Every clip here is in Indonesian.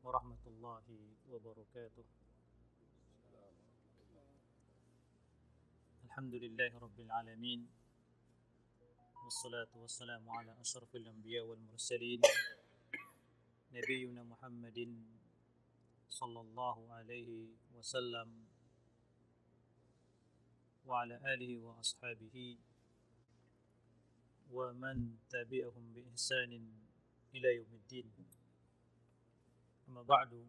warahmatullahi wabarakatuh. Alhamdulillahi rabbil alamin. Wassalatu wassalamu ala asyrafil anbiya wal mursalin nabiyuna Muhammadin sallallahu alaihi wasallam wa ala alihi wa ashabihi wa man tabi'ahum bi ihsanin ila yaumiddin. Amma ba'du.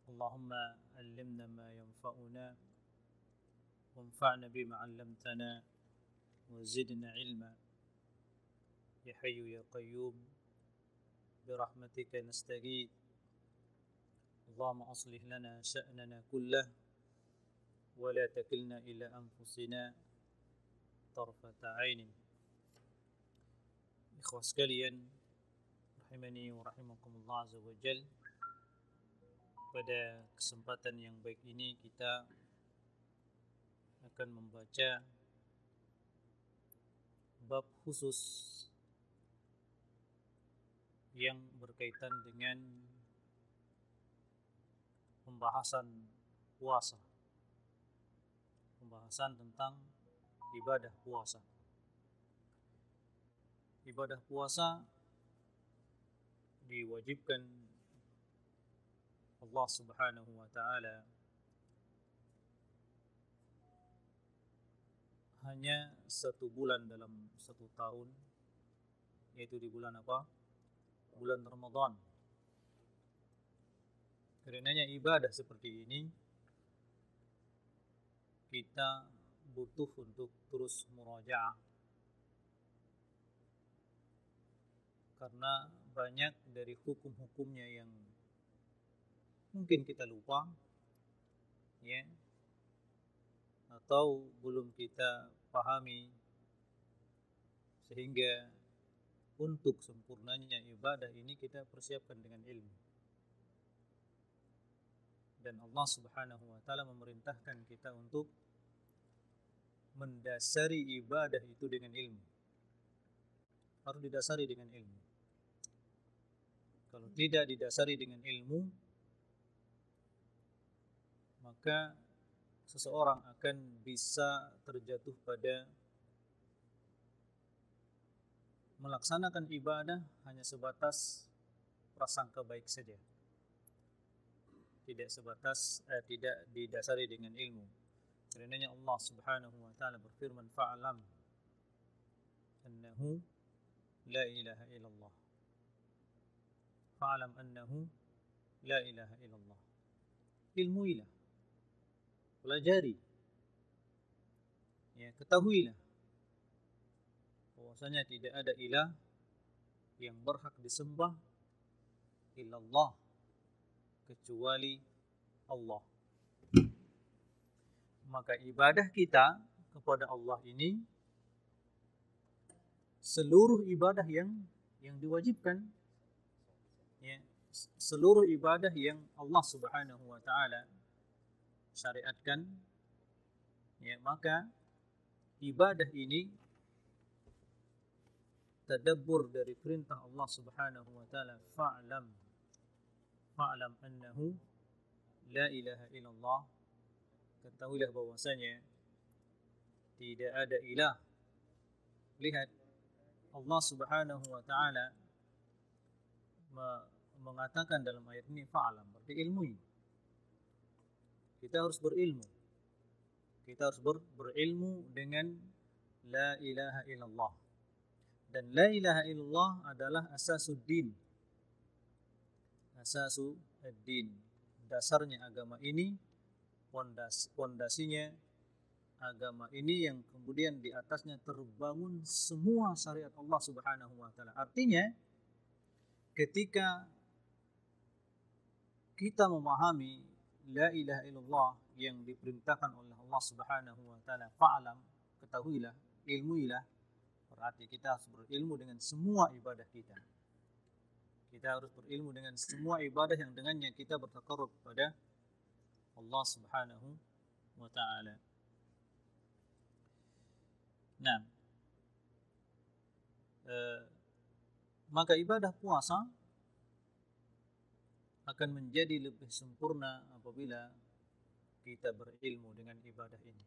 Allahumma allimna ma yanfa'una وانفعنا بما علمتنا وزدنا علما يا حي يا قيوم برحمتك نستغيث اللهم أصلح لنا شأننا كله ولا تكلنا إلى أنفسنا طرفة عين. Ikhwah sekalian, rahimani wa rahimakumullah azza wa jal. Pada kesempatan yang baik ini kita akan membaca bab khusus yang berkaitan dengan pembahasan puasa, pembahasan tentang ibadah puasa. Ibadah puasa diwajibkan Allah Subhanahu wa taala hanya 1 bulan dalam 1 tahun, yaitu di bulan apa? Bulan Ramadan. Karenanya ibadah seperti ini kita butuh untuk terus murajaah, karena banyak dari hukum-hukumnya yang mungkin kita lupa, ya, atau belum kita pahami, sehingga untuk sempurnanya ibadah ini kita persiapkan dengan ilmu. Dan Allah Subhanahu wa taala memerintahkan kita untuk mendasari ibadah itu dengan ilmu. Harus didasari dengan ilmu. Kalau tidak didasari dengan ilmu, maka seseorang akan bisa terjatuh pada melaksanakan ibadah hanya sebatas prasangka baik saja, tidak didasari dengan ilmu. Karenanya Allah Subhanahu wa taala berfirman, fa'lam annahu la ilaha illallah. Fa'lam annahu la ilaha illallah. Ilmuilah, pelajari, ya, ketahuilah bahwasanya tidak ada ilah yang berhak disembah illallah, kecuali Allah. Maka ibadah kita kepada Allah ini, seluruh ibadah yang diwajibkan, ya, seluruh ibadah yang Allah Subhanahu wa taala syariatkan, ya, maka ibadah ini tadabbur dari perintah Allah Subhanahu wa taala, fa'lam annahu la ilaha illallah. Ketahuilah bahwasanya tidak ada ilah. Lihat, Allah Subhanahu wa taala mengatakan dalam ayat ini fa'lam, berarti ilmu. Kita harus berilmu. Kita harus berilmu dengan la ilaha illallah. Dan la ilaha illallah adalah asasuddin. Asasuddin. Dasarnya agama ini, pondasinya agama ini, yang kemudian di atasnya terbangun semua syariat Allah Subhanahu wa taala. Artinya ketika kita memahami la ilaha illallah yang diperintahkan oleh Allah Subhanahu wa taala, fa'lam, ketahuilah, ilmuilah, berarti kita harus berilmu dengan semua ibadah kita. Kita harus berilmu dengan semua ibadah yang dengannya kita bertaqarrub kepada Allah Subhanahu wa taala. Nah, maka ibadah puasa akan menjadi lebih sempurna apabila kita berilmu dengan ibadah ini.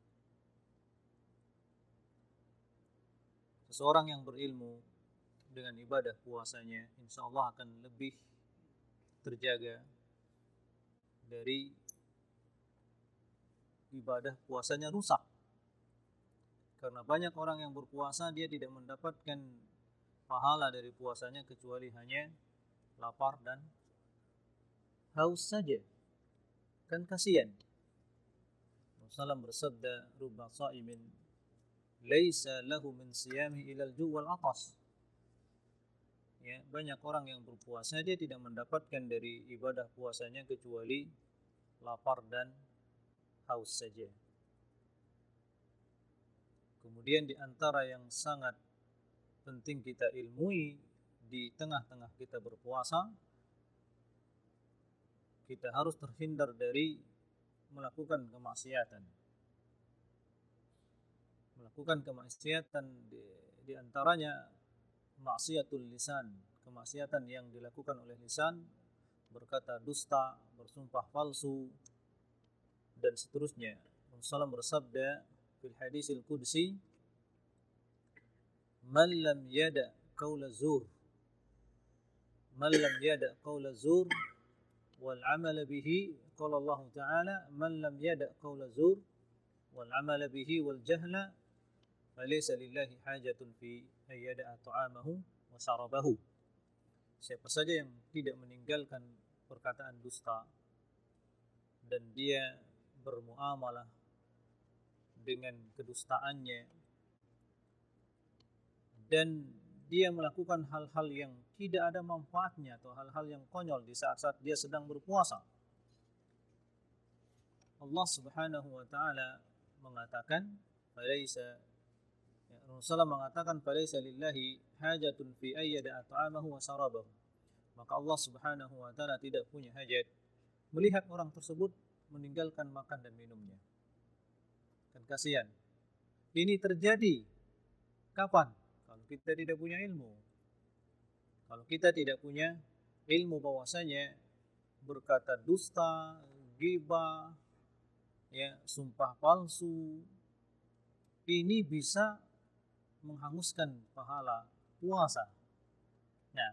Seseorang yang berilmu dengan ibadah puasanya, insya Allah akan lebih terjaga dari ibadah puasanya rusak. Karena banyak orang yang berpuasa, dia tidak mendapatkan pahala dari puasanya kecuali hanya lapar dan haus saja. Kan kasihan. Rasulullah bersabda, "Rubba sha'imin laisa lahu min siyamihi ilal ju' wal 'atas." Ya, banyak orang yang berpuasa dia tidak mendapatkan dari ibadah puasanya kecuali lapar dan haus saja. Kemudian di antara yang sangat penting kita ilmui di tengah-tengah kita berpuasa, kita harus terhindar dari melakukan kemaksiatan. Melakukan kemaksiatan di antaranya maksiatul lisan, kemaksiatan yang dilakukan oleh lisan, berkata dusta, bersumpah palsu, dan seterusnya. Rasulullah bersabda fil hadisil qudsi, "Man lam yada qaula zur, man lam yada qaula zur wal amala bihi." Qala Allah Ta'ala, "Man lam yada qaula zur wal amala bihi wal jahla falaysa lillahi hajatun fi ayyada'a ta'amahu wa syarabahu." Siapa saja yang tidak meninggalkan perkataan dusta dan dia bermuamalah dengan kedustaannya dan dia melakukan hal-hal yang tidak ada manfaatnya atau hal-hal yang konyol di saat-saat dia sedang berpuasa, Allah Subhanahu wa taala mengatakan, Rasulullah mengatakan, "Falaisa lillahi hajatun fi ayyada ta'amahu wa syarabahu." Maka Allah Subhanahu wa taala tidak punya hajat melihat orang tersebut meninggalkan makan dan minumnya. Kan kasihan. Ini terjadi kapan? Kalau kita tidak punya ilmu. Kalau kita tidak punya ilmu bahwasanya berkata dusta, ghibah, ya, sumpah palsu, ini bisa menghanguskan pahala puasa. Nah,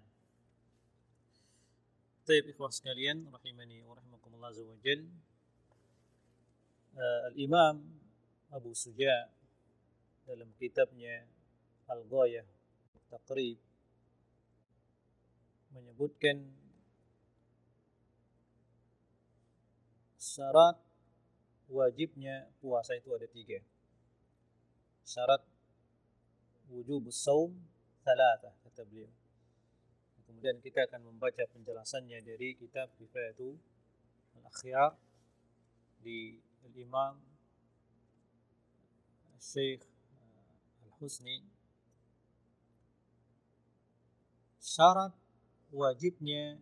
baik ikhwah sekalian, rahimani wa rahimakumullah azza wa jalla. Al-Imam Abu Suja dalam kitabnya Al-Ghayah Taqrib menyebutkan syarat wajibnya puasa itu ada 3. Syarat wujubus shaum 3, kata beliau. Kemudian kita akan membaca penjelasannya dari kitab Kifayatul Al-Akhyar di Al-Imam Syekh Al-Husni. Syarat wajibnya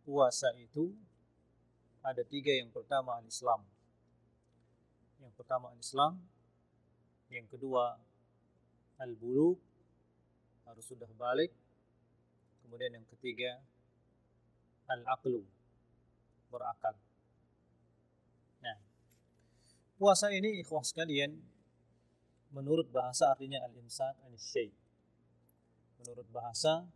puasa itu ada 3. Yang pertama al-Islam. Yang kedua al-bulugh, harus sudah balik. Kemudian yang ketiga al-aqlu, berakal. Nah, puasa ini ikhwah sekalian, menurut bahasa artinya al-imsak anis syai'. Menurut bahasa,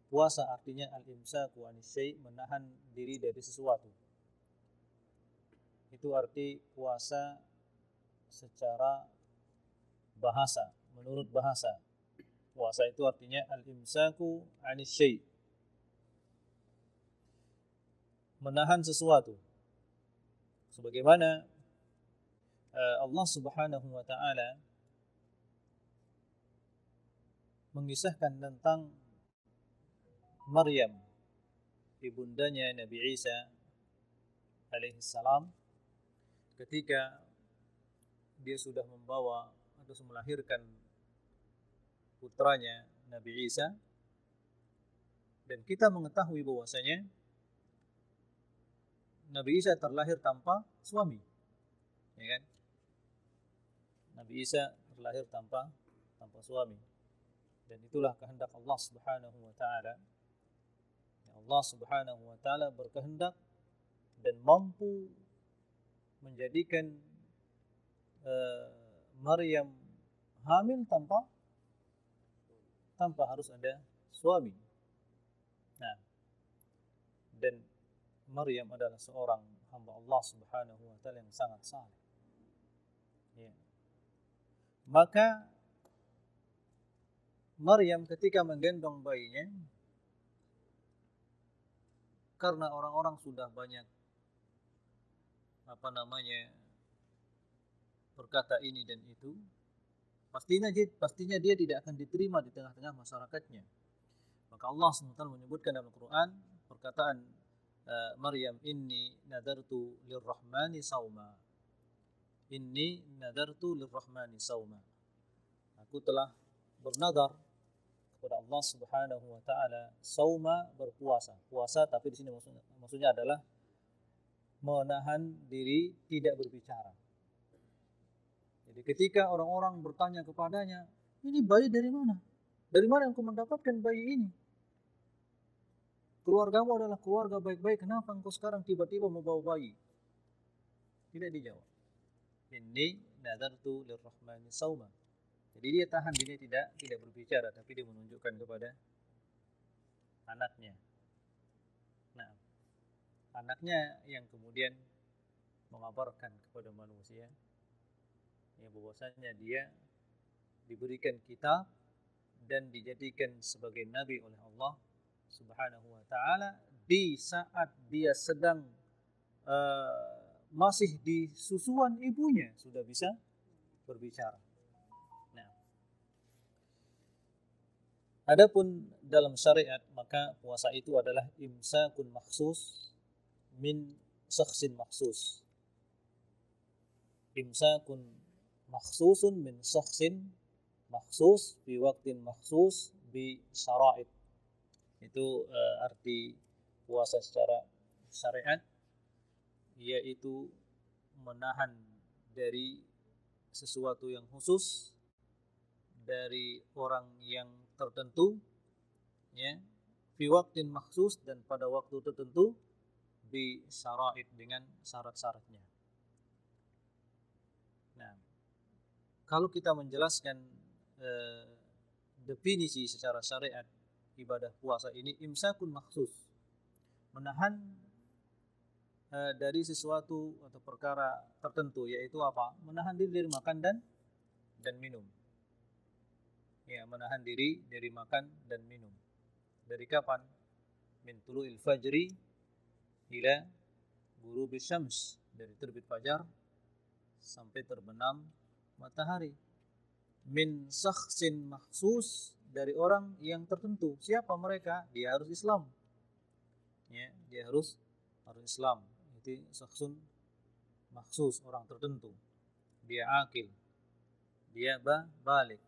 puasa artinya al-imsaku anis syai', menahan diri dari sesuatu. Itu arti puasa secara bahasa. Menurut bahasa, puasa itu artinya al-imsaku anis syai', menahan sesuatu. Sebagaimana Allah Subhanahu wa taala mengisahkan tentang Maryam, ibundanya Nabi Isa alaihi salam, ketika dia sudah membawa atau melahirkan putranya Nabi Isa, dan kita mengetahui bahwasanya Nabi Isa terlahir tanpa suami, ya kan? Nabi Isa terlahir tanpa suami, dan itulah kehendak Allah Subhanahu wa taala. Allah Subhanahu wa taala berkehendak dan mampu menjadikan Maryam hamil tanpa harus ada suami. Nah, dan Maryam adalah seorang hamba Allah Subhanahu wa taala yang sangat saleh. Ya. Maka Maryam ketika menggendong bayinya, karena orang-orang sudah banyak berkata ini dan itu, pastinya dia tidak akan diterima di tengah-tengah masyarakatnya. Maka Allah SWT menyebutkan dalam Al-Quran perkataan Maryam, inni nadartu lirrahmani sauma. Inni nadartu lirrahmani sauma. Aku telah bernadar kepada Allah Subhanahu wa taala, sauma berpuasa. Puasa tapi di sini maksudnya adalah menahan diri tidak berbicara. Jadi ketika orang-orang bertanya kepadanya, ini bayi dari mana? Dari mana engkau mendapatkan bayi ini? Keluargamu adalah keluarga baik-baik, kenapa engkau sekarang tiba-tiba membawa bayi? Tidak dijawab. Inni nadartu lirrahmani sauma. Jadi dia tahan diri tidak berbicara, tapi dia menunjukkan kepada anaknya. Nah, anaknya yang kemudian mengabarkan kepada manusia yang bahwasanya dia diberikan kitab dan dijadikan sebagai nabi oleh Allah Subhanahu wa taala di saat dia sedang masih di susuan ibunya sudah bisa berbicara. Nah, adapun dalam syariat maka puasa itu adalah imsakun makhsus min syakhsin makhsus. Imsakun makhsusun min syakhsin makhsus fi waqtin makhsus bi syara'id. Itu arti puasa secara syariat, yaitu menahan dari sesuatu yang khusus dari orang yang tertentu, ya, fi waqtin makhsus dan pada waktu tertentu bi syara'id dengan syarat-syaratnya. Nah, kalau kita menjelaskan definisi secara syariat ibadah puasa ini, imsakun makhsus, menahan dari sesuatu atau perkara tertentu, yaitu apa? Menahan diri dari makan dan minum. Ya, menahan diri dari makan dan minum. Dari kapan? Min tulu'il fajri ila ghurubis syams, dari terbit fajar sampai terbenam matahari. Min syakhsin makhsus, dari orang yang tertentu. Siapa mereka? Dia harus Islam. Ya, dia harus Islam. Itu syakhsun makhsus, orang tertentu. Dia akil. Dia balik.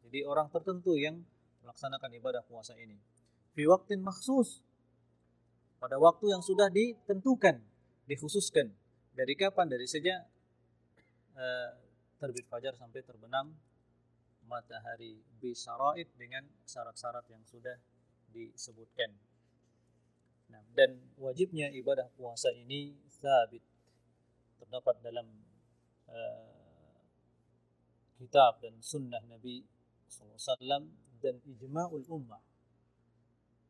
Jadi orang tertentu yang melaksanakan ibadah puasa ini. Fi waqtin makhsus, pada waktu yang sudah ditentukan, dikhususkan. Dari kapan? Dari sejak terbit fajar sampai terbenam matahari, bi syara'id, dengan syarat-syarat yang sudah disebutkan. Nah, dan wajibnya ibadah puasa ini sabit, terdapat dalam kitab dan sunnah Nabi SAW dan ijma'ul ummah.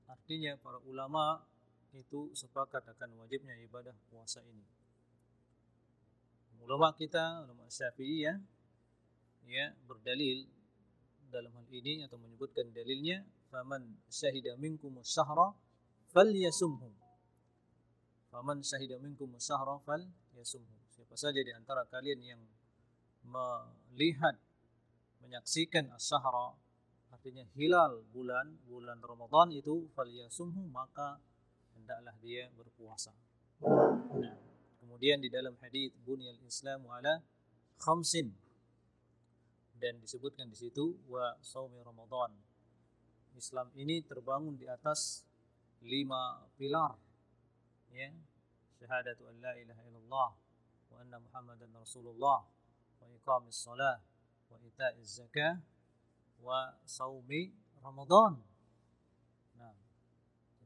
Artinya para ulama itu sepakat akan wajibnya ibadah puasa ini. Ulama kita, ulama Syafi'iyah, ya, berdalil dalam hal ini atau menyebutkan dalilnya, faman syahida minkumus syahra falyasumhu. Faman syahida minkumus syahra falyasumhu. Siapa saja di antara kalian yang melihat, menyaksikan as-syahra, artinya hilal bulan Ramadan itu, falyasumhu, maka hendaklah dia berpuasa. Nah, kemudian di dalam hadis bunyal islamu ala khamsin, dan disebutkan di situ wa shaumi Ramadan. Islam ini terbangun di atas 5 pilar, ya. Syahadatu an la ilaha illallah wa anna Muhammadan Rasulullah wa iqamis shalah wa ita'iz zakah wa shaumi Ramadan. Nah,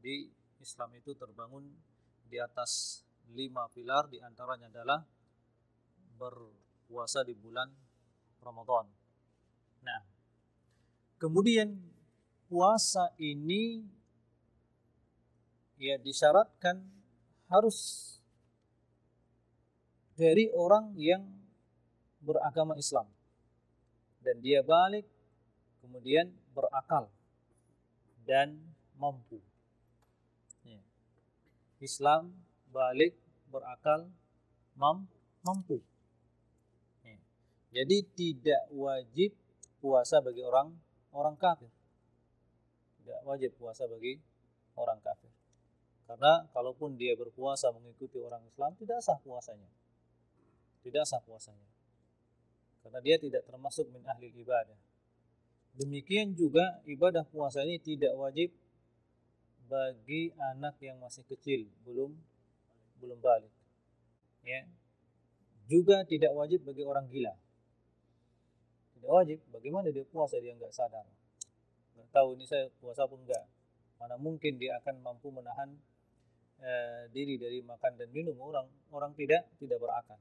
jadi Islam itu terbangun di atas 5 pilar, di antaranya adalah berpuasa di bulan Ramadan. Nah, kemudian puasa ini ya disyaratkan harus dari orang yang beragama Islam dan dia balik, kemudian berakal dan mampu. Ya. Islam, balik, berakal, mampu. Ya. Jadi tidak wajib puasa bagi orang kafir. Tidak wajib puasa bagi orang kafir. Karena kalaupun dia berpuasa mengikuti orang Islam, tidak sah puasanya. Tidak sah puasanya. Karena dia tidak termasuk min ahli ibadah. Demikian juga ibadah puasa ini tidak wajib bagi anak yang masih kecil, belum balik. Ya. Juga tidak wajib bagi orang gila. Tidak wajib. Bagaimana dia puasa dia nggak sadar, nggak tahu ini saya puasa pun enggak. Mana mungkin dia akan mampu menahan diri dari makan dan minum. Orang tidak berakal.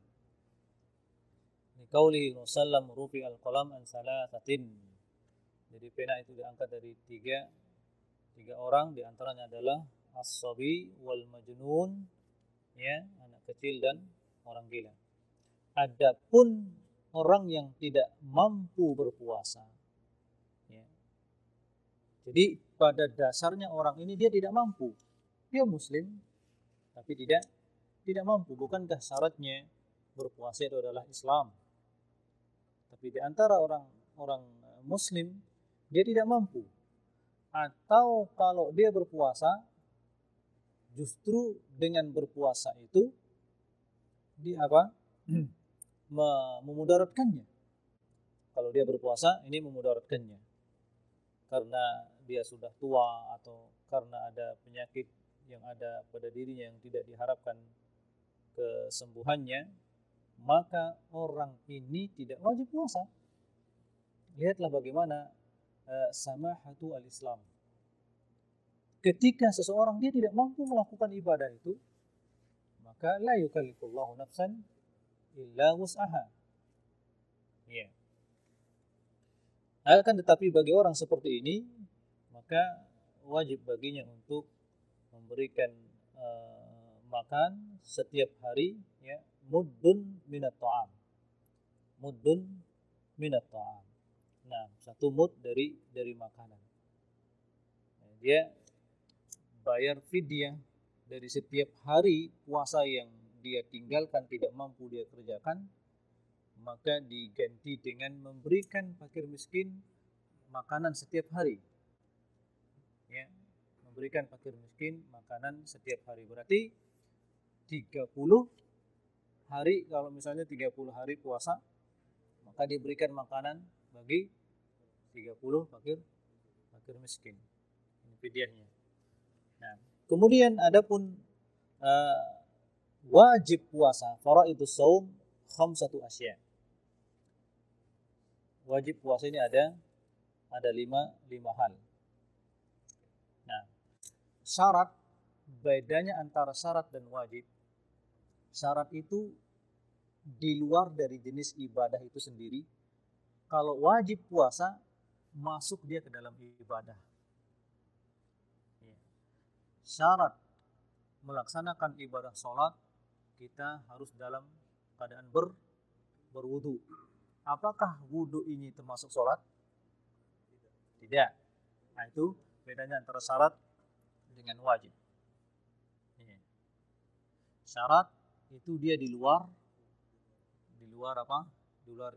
Qaulihi wasallam rufi al-qalam an salasatin. Jadi pena itu diangkat dari tiga orang, di antaranya adalah as-sabi wal majnun, ya, anak kecil dan orang gila. Adapun orang yang tidak mampu berpuasa, ya. Jadi pada dasarnya orang ini dia tidak mampu. Dia muslim tapi tidak mampu. Bukankah syaratnya berpuasa itu adalah Islam? Tapi di antara orang muslim dia tidak mampu, atau kalau dia berpuasa justru dengan berpuasa itu dia memudaratkannya. Kalau dia berpuasa ini memudaratkannya karena dia sudah tua atau karena ada penyakit yang ada pada dirinya yang tidak diharapkan kesembuhannya, maka orang ini tidak wajib puasa. Lihatlah bagaimana samahatu al-Islam. Ketika seseorang dia tidak mampu melakukan ibadah itu, maka la yukallifullahu nafsan illa wus'aha. Ya. Akan tetapi bagi orang seperti ini, maka wajib baginya untuk memberikan makan setiap hari, ya, muddun minat ta'am. Muddun minat ta'am. Nah, 1 mud dari makanan. Nah, dia bayar fidyah dari setiap hari puasa yang dia tinggalkan, tidak mampu dia kerjakan, maka diganti dengan memberikan fakir miskin makanan setiap hari. Ya, memberikan fakir miskin makanan setiap hari. Berarti 30 hari, kalau misalnya 30 hari puasa, maka diberikan makanan bagi 30 fakir miskin. Ini fidyahnya. Nah, kemudian adapun wajib puasa, faraidus shaum khamsatu asya. Wajib puasa ini ada 5 hal. Nah, syarat, bedanya antara syarat dan wajib. Syarat itu di luar dari jenis ibadah itu sendiri. Kalau wajib puasa, masuk dia ke dalam ibadah. Syarat melaksanakan ibadah sholat, kita harus dalam keadaan berwudu. Apakah wudu ini termasuk sholat? Tidak. Nah, itu bedanya antara syarat dengan wajib. Syarat itu dia di luar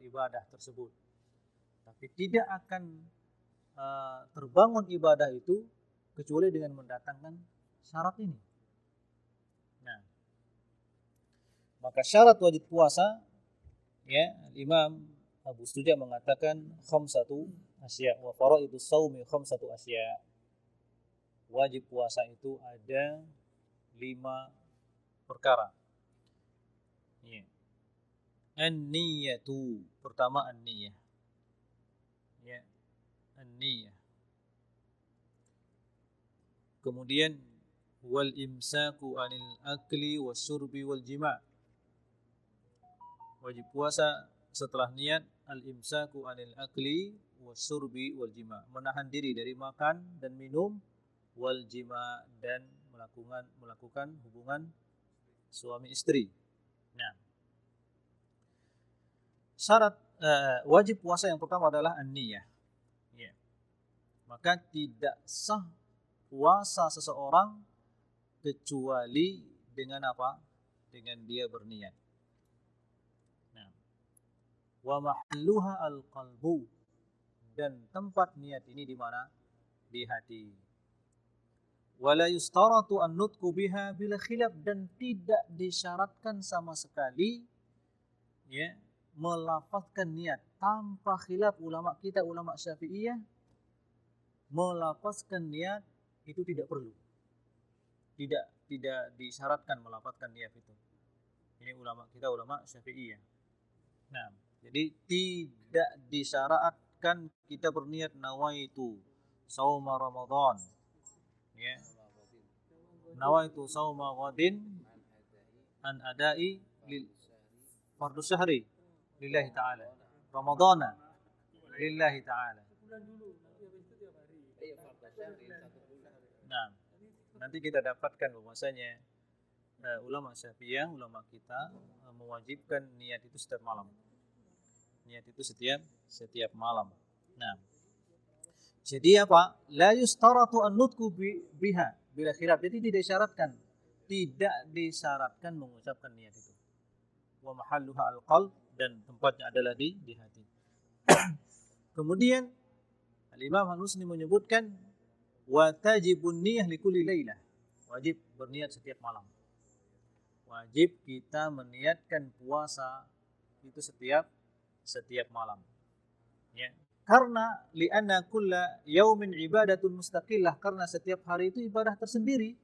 ibadah tersebut. Tapi tidak akan terbangun ibadah itu kecuali dengan mendatangkan syarat ini. Nah, maka syarat wajib puasa, ya, Imam Abu Suja mengatakan khamsatu asya wa faraidus shaumi khamsatu asya. Wajib puasa itu ada 5 perkara. Ya. An-niyatu, pertama an-niyah. Ya, an-niyah. Kemudian wal imsaku anil akli wasyurbi wal jima'. Wajib puasa setelah niat al-imsaku anil akli wasyurbi wal jima', menahan diri dari makan dan minum, wal jima' dan melakukan hubungan suami istri. Nah, syarat wajib puasa yang pertama adalah an-niyah. Ya. Maka tidak sah puasa seseorang kecuali dengan apa? Dengan dia berniat. Nah, wa mahalluha al-qalbu, dan tempat niat ini di mana? Di hati. Wala yustaratu an-nutqu biha bila khilaf, dan tidak disyaratkan sama sekali ya melafazkan niat tanpa khilaf. Ulama kita, ulama Syafi'iyah, melafazkan niat itu tidak perlu. Tidak disyaratkan melafazkan niat itu. Ini ulama kita, ulama Syafi'iyah. Nah, jadi tidak disyaratkan kita berniat nawaitu sauma Ramadan. Ya. Nawaitu sauma ghadin an adai lil fardu syahri lillahi ta'ala. Ramadana lillahi ta'ala. Nah, nanti kita dapatkan bahwasanya ulama Syafi'iyah, ulama kita mewajibkan niat itu setiap malam. Niat itu setiap malam. Nah, jadi apa? La yustaratu an-nutqu biha bila khilaf. Jadi tidak disyaratkan mengucapkan niat itu. Wa mahalluha al-qalb, dan tempatnya adalah di hati. Kemudian Al-Imam Al-Husni menyebutkan wa tajibun niyah likulli lailah. Wajib berniat setiap malam. Wajib kita meniatkan puasa itu setiap malam. Ya. Karena li'anna kulla yaumin ibadatun mustaqillah, karena setiap hari itu ibadah tersendiri.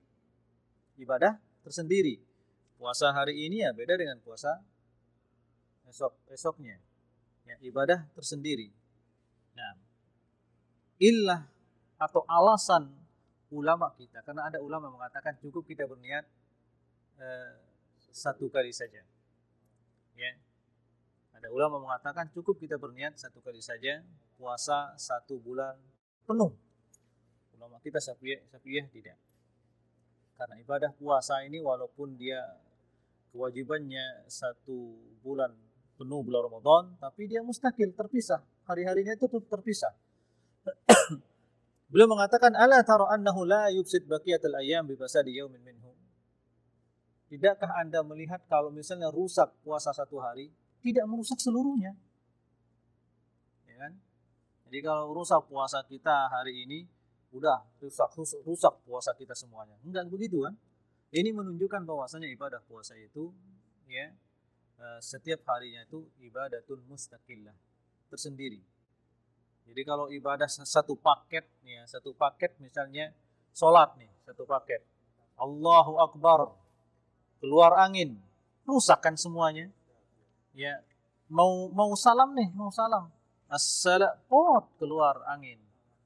Ibadah tersendiri. Puasa hari ini ya beda dengan puasa esoknya. Ya, ibadah tersendiri. Nah, illah atau alasan ulama kita, karena ada ulama mengatakan cukup kita berniat satu kali saja. Ya. Ada ulama mengatakan cukup kita berniat satu kali saja puasa 1 bulan penuh. Ulama kita Syafi'iyah tidak. Karena ibadah puasa ini walaupun dia kewajibannya 1 bulan penuh bulan Ramadan, tapi dia mustakil, terpisah. Hari-harinya itu terpisah. Beliau mengatakan ala tara annahu la yufsid baqiyatul ayyam bi fasadi yaumin minhu. Tidakkah Anda melihat kalau misalnya rusak puasa 1 hari, tidak merusak seluruhnya? Ya kan? Jadi kalau rusak puasa kita hari ini, udah rusak puasa kita semuanya. Enggak begitu kan? Ini menunjukkan bahwasanya ibadah puasa itu ya setiap harinya itu ibadatun mustaqillah, tersendiri. Jadi kalau ibadah satu paket misalnya sholat nih, satu paket. Allahu Akbar, keluar angin, rusak kan semuanya. Ya, mau salam nih, mau salam. Assalam, keluar angin.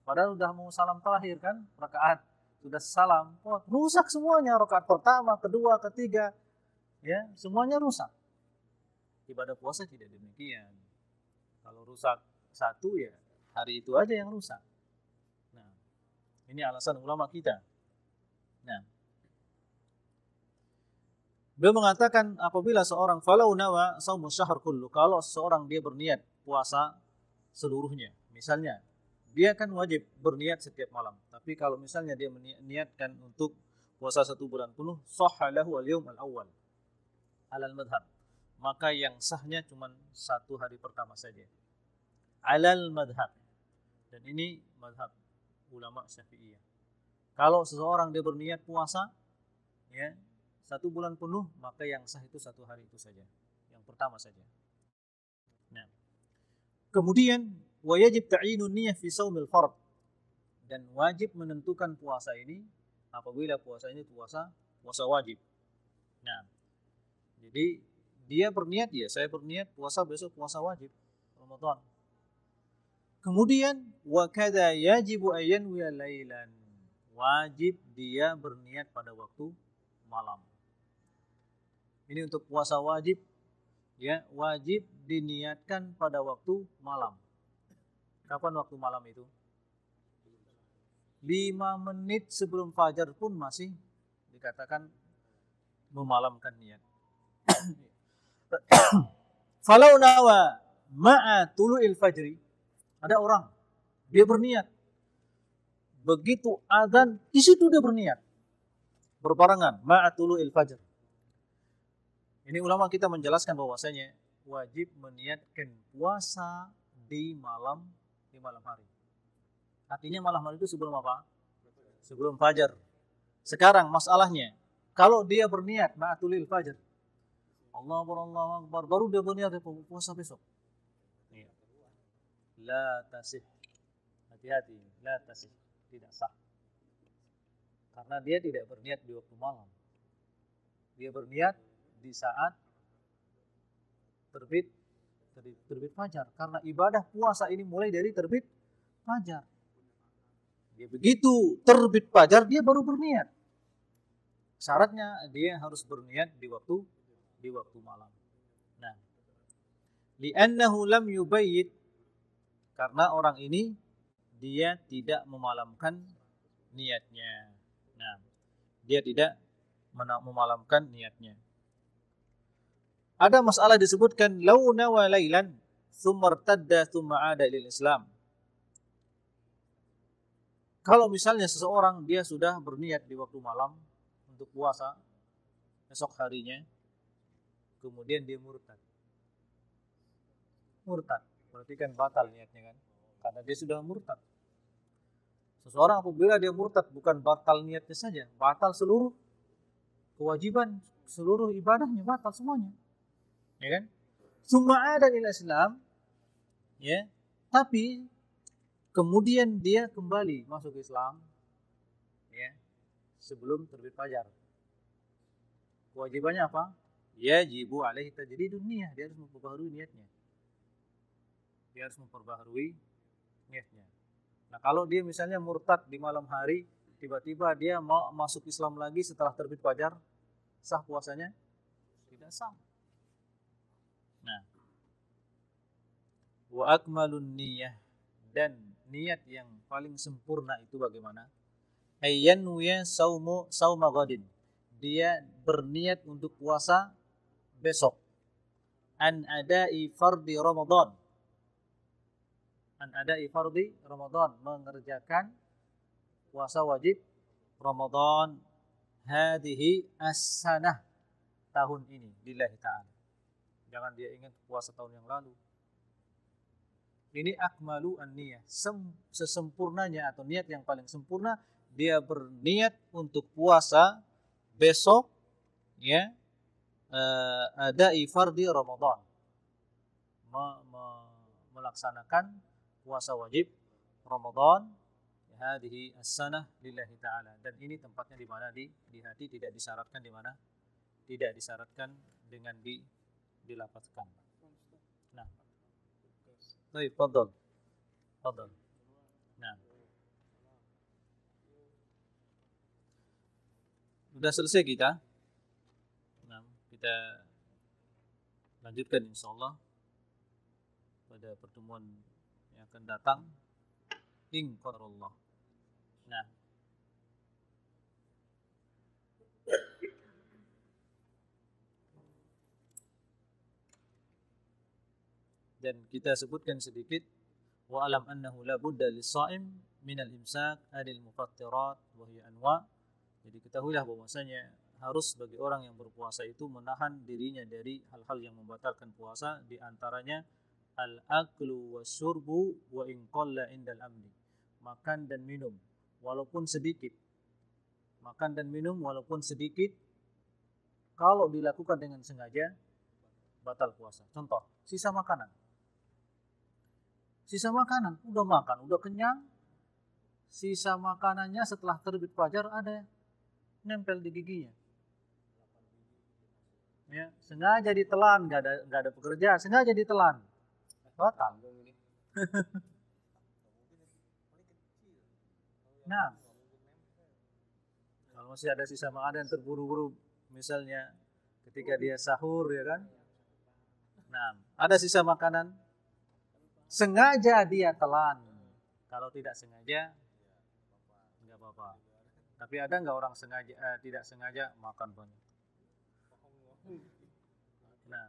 Padahal udah mau salam terakhir kan, rakaat sudah salam, rusak semuanya. Rakaat pertama, kedua, ketiga, ya semuanya rusak. Ibadah puasa tidak demikian. Kalau rusak satu ya hari itu aja yang rusak. Nah, ini alasan ulama kita. Nah, beliau mengatakan apabila seorang falau nawa saumu syahr kullu, kalau seorang dia berniat puasa seluruhnya, misalnya dia kan wajib berniat setiap malam, tapi kalau misalnya dia meniatkan untuk puasa 1 bulan penuh, sahha lahu al-yawm al-awwal alal madhab, maka yang sahnya cuma 1 hari pertama saja alal madhab, dan ini madhab ulama Syafi'iyah. Kalau seseorang dia berniat puasa ya 1 bulan penuh, maka yang sah itu 1 hari itu saja, yang pertama saja. Nah, kemudian wajib ta'inun niyah fi shaumil fard, dan wajib menentukan puasa ini apabila puasa ini puasa wajib. Nah, jadi dia berniat, ya saya berniat puasa besok puasa wajib Ramadan. Kemudian wa kadza yajibu ayyanwiya lailan, wajib dia berniat pada waktu malam. Ini untuk puasa wajib, ya, wajib diniatkan pada waktu malam. Kapan waktu malam itu? 5 menit sebelum fajar pun masih dikatakan memalamkan niat. Falau nawa ma'a tulu'il fajri, ada orang dia berniat, begitu azan di situ dia berniat, berbarengan ma'a tulu'il fajr. Ini ulama kita menjelaskan bahwasanya wajib meniatkan puasa di malam hari. Artinya malam hari itu sebelum apa? Sebelum fajar. Sekarang masalahnya, kalau dia berniat ma'atulil fajar, Allahu Akbar, baru dia berniat puasa besok. La tasih. Hati-hati, la tasih. Tidak sah. Karena dia tidak berniat di waktu malam. Dia berniat di saat terbit fajar. Karena ibadah puasa ini mulai dari terbit fajar. Dia begitu terbit fajar dia baru berniat. Syaratnya dia harus berniat di waktu malam. Nah, li'annahu lam yubayyit, karena orang ini dia tidak memalamkan niatnya. Nah, dia tidak memalamkan niatnya. Ada masalah disebutkan law nawa lailan tsumma irtadda tsumma 'ada ilal Islam. Kalau misalnya seseorang dia sudah berniat di waktu malam untuk puasa esok harinya, kemudian dia murtad. Murtad berarti kan batal niatnya kan? Karena dia sudah murtad. Seseorang apabila dia murtad bukan batal niatnya saja, batal seluruh kewajiban, seluruh ibadahnya batal semuanya. Ya kan? Summa ada ila Islam, ya. Tapi kemudian dia kembali masuk Islam, ya, sebelum terbit fajar. Kewajibannya apa? Yajibu alaihi tajdidun niyah, dia harus memperbaharui niatnya. Dia harus memperbaharui niatnya. Nah, kalau dia misalnya murtad di malam hari, tiba-tiba dia mau masuk Islam lagi setelah terbit fajar, sah puasanya? Tidak sah. Nah, wa akmalun niyah, dan niat yang paling sempurna itu bagaimana? Ayyanwiya sauma ghadin, dia berniat untuk puasa besok. An ada'i fardi Ramadan, mengerjakan puasa wajib Ramadan hadhihi as-sanah, tahun ini, lillahi ta'ala. Jangan dia ingat puasa tahun yang lalu. Ini akmalu an-niyah, sesempurnanya atau niat yang paling sempurna, dia berniat untuk puasa besok, ya, ada'i fardi Ramadan, melaksanakan puasa wajib Ramadan hadhihi as-sanah lillahi ta'ala. Dan ini tempatnya di mana? Di hati, tidak disyaratkan di mana? Tidak disyaratkan dengan dilafazkan. Nah, baik, fadhal. Nah, sudah selesai kita. Nah, kita lanjutkan insyaallah pada pertemuan yang akan datang, insyaallah. Nah, dan kita sebutkan sedikit, wa alam annahu la budda lis-shaim min al-imsak anil mufattirat wa hiya anwa. Jadi ketahuilah bahwasanya harus bagi orang yang berpuasa itu menahan dirinya dari hal-hal yang membatalkan puasa, di antaranya al-aklu wasyurbu wa in qalla indal amni, makan dan minum walaupun sedikit. Makan dan minum walaupun sedikit, kalau dilakukan dengan sengaja batal puasa. Contoh, sisa makanan, udah makan, udah kenyang, sisa makanannya setelah terbit fajar ada nempel di giginya, ya, sengaja ditelan, nggak ada pekerjaan, sengaja ditelan, batal. Nah, Kalau masih ada sisa makanan terburu-buru, misalnya ketika dia sahur ya kan. Nah, ada sisa makanan, sengaja dia telan. Kalau tidak sengaja, nggak apa-apa. Tapi ada nggak orang sengaja, tidak sengaja makan banyak? Nah,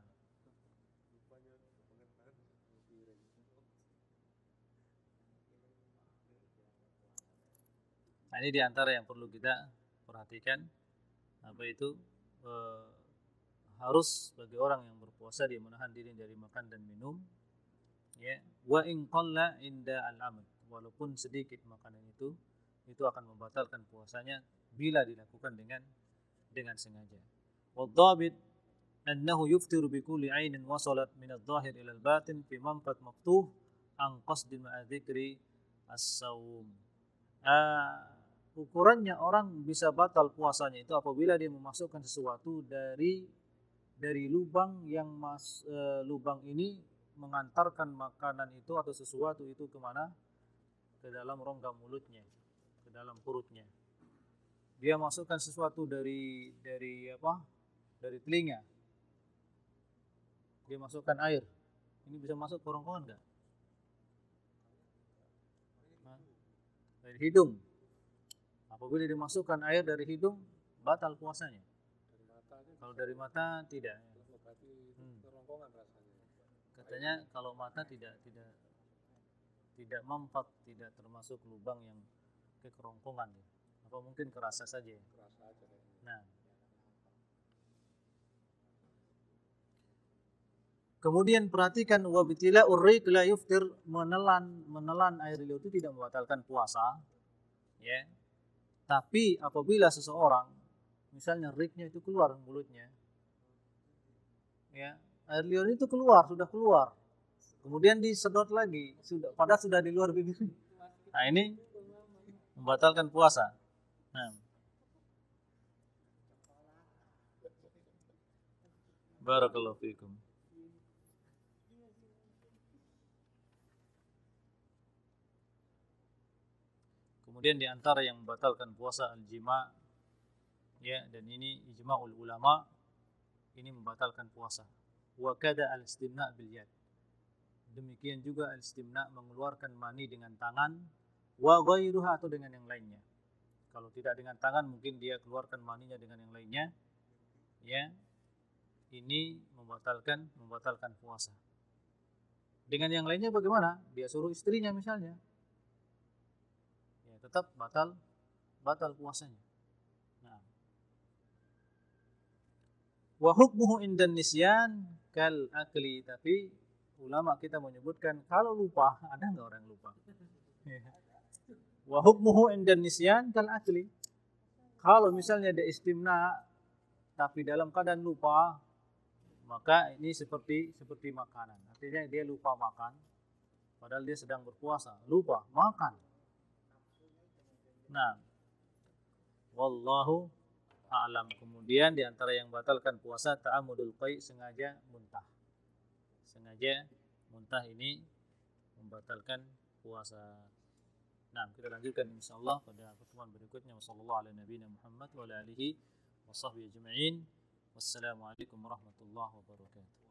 ini diantara yang perlu kita perhatikan, apa itu eh, harus bagi orang yang berpuasa dia menahan diri dari makan dan minum, ya. Wa in qalla inda al-amr, walaupun sedikit makanan itu akan membatalkan puasanya bila dilakukan dengan sengaja. Wadhabit annahu yuftiru bi kulli 'ainin wasalat min adh-dhahir ila al-batin fi manfat maftuh an qasdi ma'a dzikri as-saum. Ukurannya orang bisa batal puasanya itu apabila dia memasukkan sesuatu dari lubang yang lubang ini mengantarkan makanan itu atau sesuatu itu kemana? Ke dalam rongga mulutnya, ke dalam perutnya. Dia masukkan sesuatu dari apa? Dari telinga. Dia masukkan air. Ini bisa masuk ke rongga enggak? Dari hidung. Apabila dimasukkan air dari hidung, batal puasanya. Kalau dari mata tidak. Katanya kalau mata tidak mempat, tidak termasuk lubang yang ke kerongkongan. Apa mungkin kerasa saja? Nah, kemudian perhatikan wabtila urriq la yuftir, menelan air liur itu tidak membatalkan puasa, ya. Tapi apabila seseorang misalnya riknya itu keluar mulutnya, ya, air liur itu sudah keluar, kemudian disedot lagi, padahal sudah di luar bibir. Nah, ini membatalkan puasa. Nah, barakallahu fiikum. Kemudian di antara yang membatalkan puasa al-jima', ya, dan ini ijma'ul ulama, ini membatalkan puasa. Wa kada al-istimna' bil yad. Demikian juga al-istimna' mengeluarkan mani dengan tangan, wa ghairuha atau dengan yang lainnya. Kalau tidak dengan tangan mungkin dia keluarkan maninya dengan yang lainnya, ya. Ini membatalkan puasa. Dengan yang lainnya bagaimana? Dia suruh istrinya misalnya, ya, tetap batal puasanya. Nah, wa hukmuhu indan nisyan kal akli, tapi ulama kita menyebutkan kalau lupa, ada nggak orang lupa? Wa hukmuhu indan nisyan kal akli. Kalau misalnya dia istimna tapi dalam keadaan lupa, maka ini seperti makanan. Artinya dia lupa makan, padahal dia sedang berpuasa, lupa makan. Nah, wallahu a'lam. Kemudian di antara yang batalkan puasa ta'amudul qai', sengaja muntah. Sengaja muntah ini membatalkan puasa. Nah, kita lanjutkan insyaallah pada pertemuan berikutnya. Wassallallahu ala nabiyina Muhammad wa ala alihi washabbihi ajma'in. Wassalamualaikum warahmatullahi wabarakatuh.